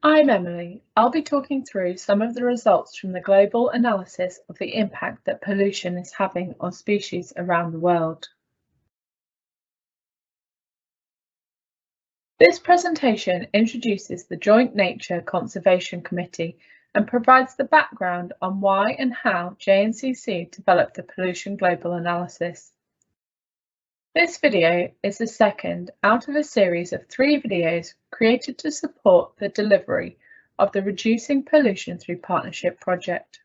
I'm Emily. I'll be talking through some of the results from the global analysis of the impact that pollution is having on species around the world. This presentation introduces the Joint Nature Conservation Committee and provides the background on why and how JNCC developed the pollution global analysis. This video is the second out of a series of 3 videos created to support the delivery of the Reducing Pollution Through Partnership project.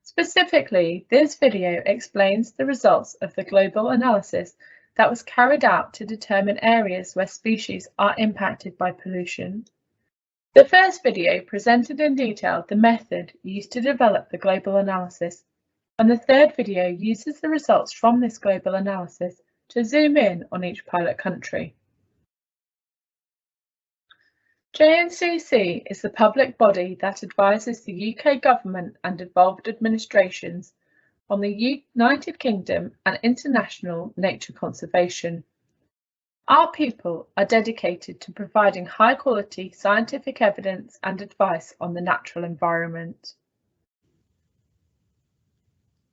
Specifically, this video explains the results of the global analysis that was carried out to determine areas where species are impacted by pollution. The first video presented in detail the method used to develop the global analysis, and the third video uses the results from this global analysis to zoom in on each pilot country. JNCC is the public body that advises the UK government and involved administrations on the United Kingdom and international nature conservation. Our people are dedicated to providing high-quality scientific evidence and advice on the natural environment.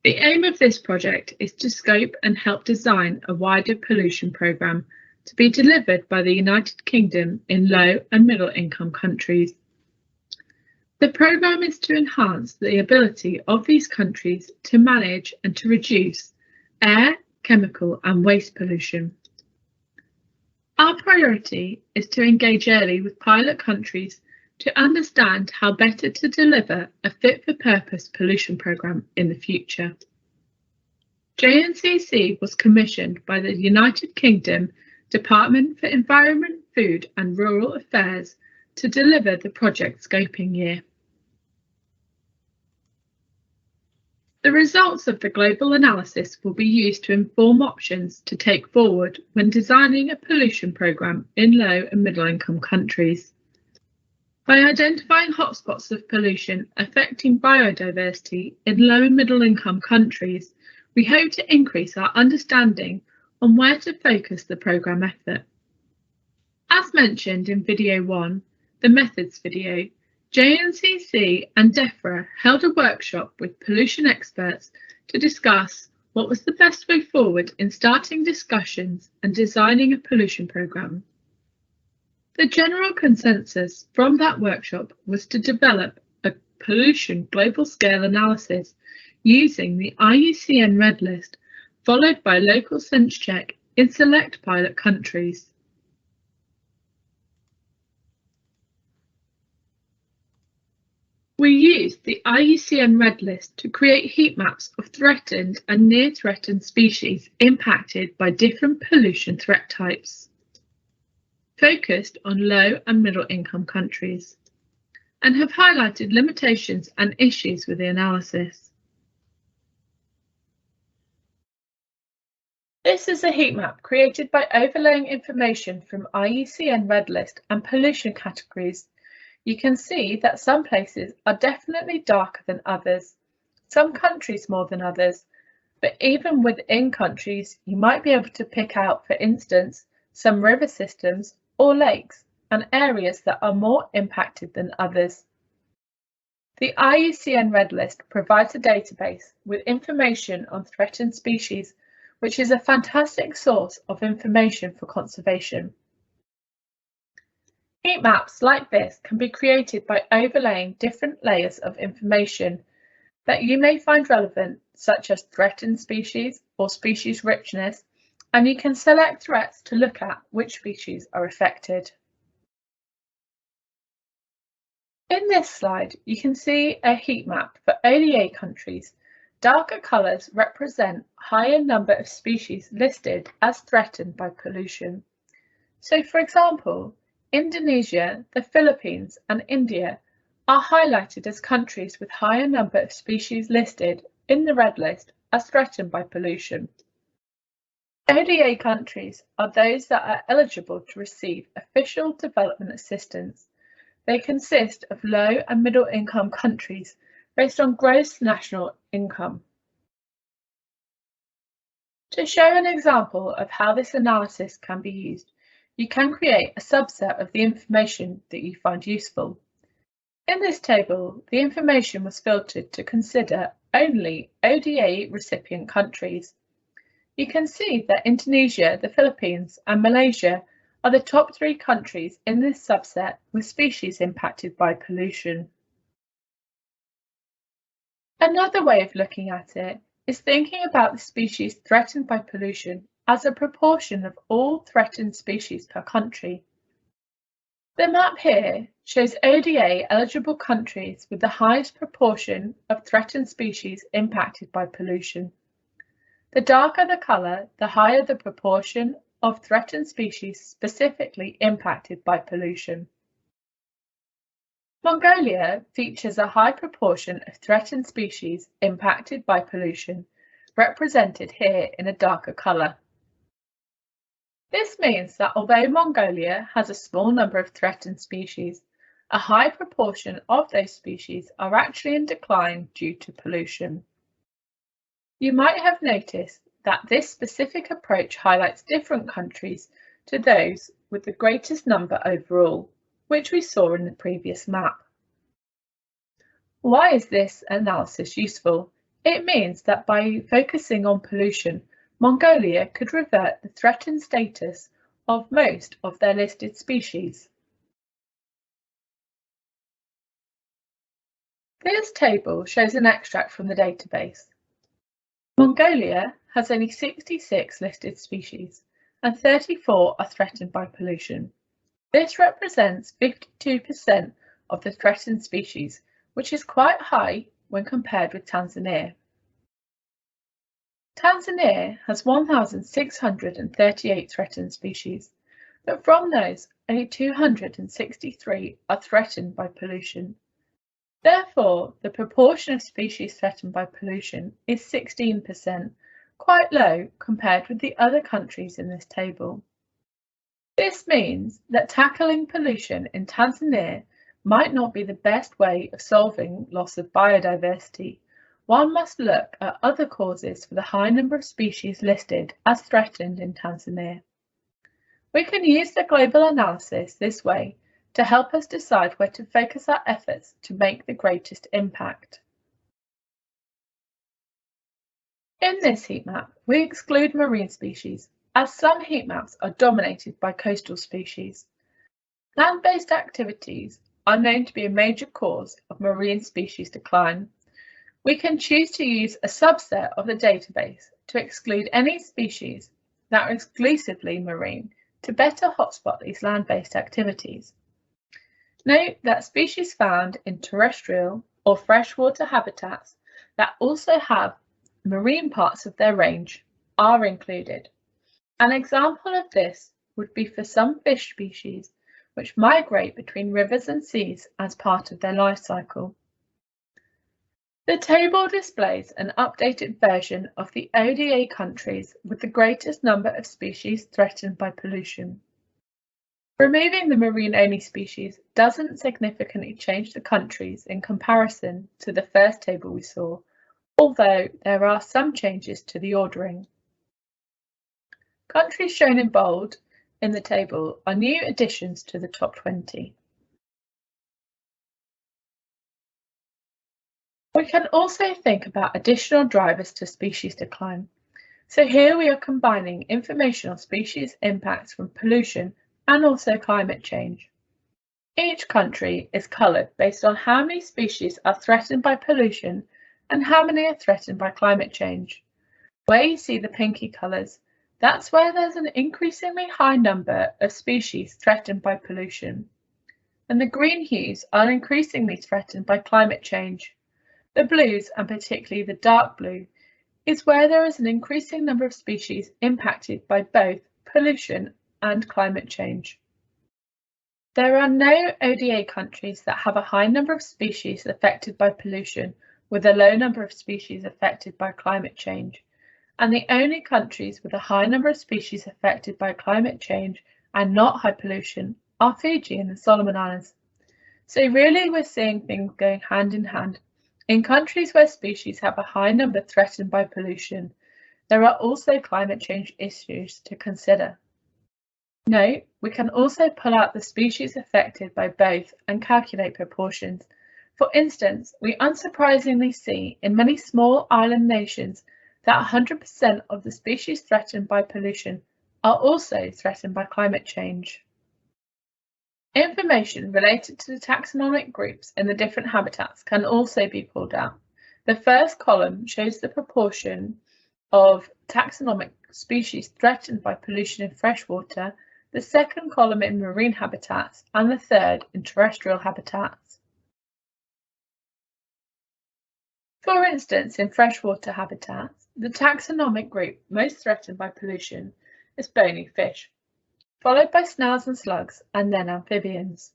The aim of this project is to scope and help design a wider pollution programme to be delivered by the United Kingdom in low and middle income countries. The programme is to enhance the ability of these countries to manage and to reduce air, chemical and waste pollution. Our priority is to engage early with pilot countries to understand how better to deliver a fit-for-purpose pollution programme in the future. JNCC was commissioned by the United Kingdom Department for Environment, Food and Rural Affairs to deliver the project scoping year. The results of the global analysis will be used to inform options to take forward when designing a pollution programme in low and middle income countries. By identifying hotspots of pollution affecting biodiversity in low and middle income countries, we hope to increase our understanding on where to focus the programme effort. As mentioned in video 1, the methods video, JNCC and DEFRA held a workshop with pollution experts to discuss what was the best way forward in starting discussions and designing a pollution programme. The general consensus from that workshop was to develop a pollution global scale analysis using the IUCN Red List, followed by local sense check in select pilot countries. We used the IUCN Red List to create heat maps of threatened and near threatened species impacted by different pollution threat types, focused on low and middle income countries, and have highlighted limitations and issues with the analysis. This is a heat map created by overlaying information from IUCN Red List and pollution categories. You can see that some places are definitely darker than others, some countries more than others, but even within countries, you might be able to pick out, for instance, some river systems or lakes and areas that are more impacted than others. The IUCN Red List provides a database with information on threatened species, which is a fantastic source of information for conservation. Heat maps like this can be created by overlaying different layers of information that you may find relevant, such as threatened species or species richness, and you can select threats to look at which species are affected. In this slide, you can see a heat map for ODA countries. Darker colours represent higher number of species listed as threatened by pollution. So, for example, Indonesia, the Philippines and India are highlighted as countries with higher number of species listed in the Red List as threatened by pollution. ODA countries are those that are eligible to receive official development assistance. They consist of low and middle income countries based on gross national income. To show an example of how this analysis can be used, you can create a subset of the information that you find useful. In this table, the information was filtered to consider only ODA recipient countries. You can see that Indonesia, the Philippines, and Malaysia are the top 3 countries in this subset with species impacted by pollution. Another way of looking at it is thinking about the species threatened by pollution as a proportion of all threatened species per country. The map here shows ODA eligible countries with the highest proportion of threatened species impacted by pollution. The darker the colour, the higher the proportion of threatened species specifically impacted by pollution. Mongolia features a high proportion of threatened species impacted by pollution, represented here in a darker colour. This means that although Mongolia has a small number of threatened species, a high proportion of those species are actually in decline due to pollution. You might have noticed that this specific approach highlights different countries to those with the greatest number overall, which we saw in the previous map. Why is this analysis useful? It means that by focusing on pollution, Mongolia could revert the threatened status of most of their listed species. This table shows an extract from the database. Mongolia has only 66 listed species, and 34 are threatened by pollution. This represents 52% of the threatened species, which is quite high when compared with Tanzania. Tanzania has 1,638 threatened species, but from those, only 263 are threatened by pollution. Therefore, the proportion of species threatened by pollution is 16%, quite low compared with the other countries in this table. This means that tackling pollution in Tanzania might not be the best way of solving loss of biodiversity. One must look at other causes for the high number of species listed as threatened in Tanzania. We can use the global analysis this way to help us decide where to focus our efforts to make the greatest impact. In this heat map, we exclude marine species, as some heat maps are dominated by coastal species. Land-based activities are known to be a major cause of marine species decline. We can choose to use a subset of the database to exclude any species that are exclusively marine to better hotspot these land-based activities. Note that species found in terrestrial or freshwater habitats that also have marine parts of their range are included. An example of this would be for some fish species which migrate between rivers and seas as part of their life cycle. The table displays an updated version of the ODA countries with the greatest number of species threatened by pollution. Removing the marine-only species doesn't significantly change the countries in comparison to the first table we saw, although there are some changes to the ordering. Countries shown in bold in the table are new additions to the top 20. We can also think about additional drivers to species decline. So here we are combining information on species impacts from pollution and also climate change. Each country is coloured based on how many species are threatened by pollution and how many are threatened by climate change. Where you see the pinky colours, that's where there's an increasingly high number of species threatened by pollution. And the green hues are increasingly threatened by climate change. The blues, and particularly the dark blue, is where there is an increasing number of species impacted by both pollution and climate change. There are no ODA countries that have a high number of species affected by pollution with a low number of species affected by climate change, and the only countries with a high number of species affected by climate change and not high pollution are Fiji and the Solomon Islands. So really we're seeing things going hand in hand. In countries where species have a high number threatened by pollution, there are also climate change issues to consider. Note, we can also pull out the species affected by both and calculate proportions. For instance, we unsurprisingly see in many small island nations that 100% of the species threatened by pollution are also threatened by climate change. Information related to the taxonomic groups in the different habitats can also be pulled out. The first column shows the proportion of taxonomic species threatened by pollution in freshwater, the second column in marine habitats, and the third in terrestrial habitats. For instance, in freshwater habitats, the taxonomic group most threatened by pollution is bony fish, followed by snails and slugs, and then amphibians.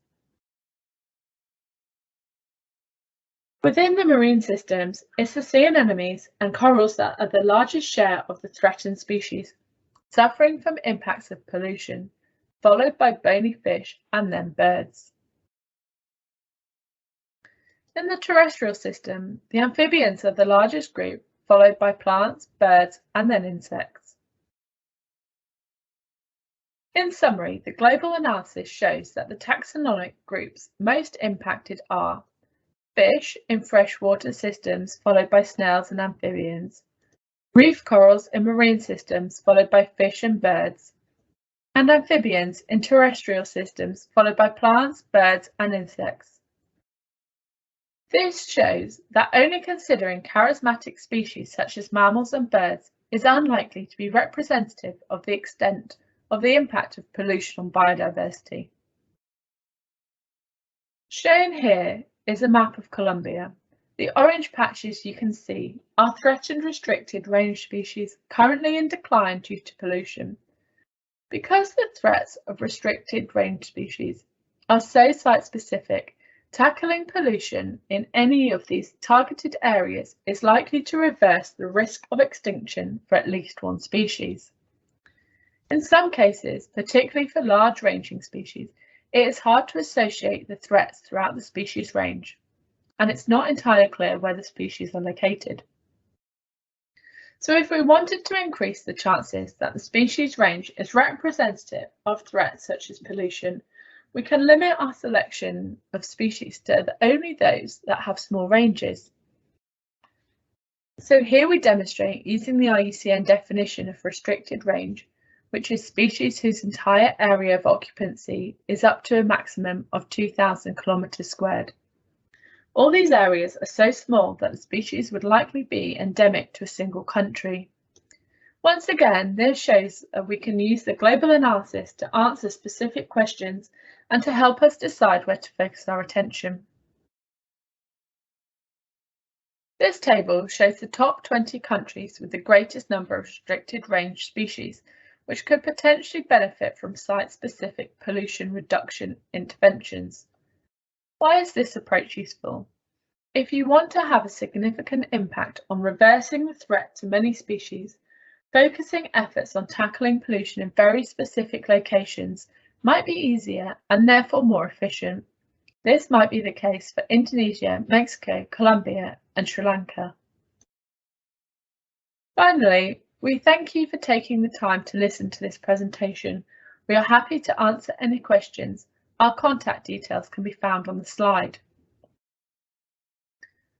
Within the marine systems, it's the sea anemones and corals that are the largest share of the threatened species, suffering from impacts of pollution, followed by bony fish and then birds. In the terrestrial system, the amphibians are the largest group, followed by plants, birds, and then insects. In summary, the global analysis shows that the taxonomic groups most impacted are fish in freshwater systems, followed by snails and amphibians, reef corals in marine systems, followed by fish and birds, and amphibians in terrestrial systems, followed by plants, birds, and insects. This shows that only considering charismatic species such as mammals and birds is unlikely to be representative of the extent of the impact of pollution on biodiversity. Shown here is a map of Colombia. The orange patches you can see are threatened restricted range species currently in decline due to pollution. Because the threats of restricted range species are so site-specific, tackling pollution in any of these targeted areas is likely to reverse the risk of extinction for at least one species. In some cases, particularly for large-ranging species, it is hard to associate the threats throughout the species range, and it's not entirely clear where the species are located. So if we wanted to increase the chances that the species range is representative of threats such as pollution, we can limit our selection of species to only those that have small ranges. So here we demonstrate using the IUCN definition of restricted range, which is species whose entire area of occupancy is up to a maximum of 2,000 kilometers squared. All these areas are so small that the species would likely be endemic to a single country. Once again, this shows that we can use the global analysis to answer specific questions and to help us decide where to focus our attention. This table shows the top 20 countries with the greatest number of restricted range species, which could potentially benefit from site-specific pollution reduction interventions. Why is this approach useful? If you want to have a significant impact on reversing the threat to many species, focusing efforts on tackling pollution in very specific locations might be easier and therefore more efficient. This might be the case for Indonesia, Mexico, Colombia, and Sri Lanka. Finally, we thank you for taking the time to listen to this presentation. We are happy to answer any questions. Our contact details can be found on the slide.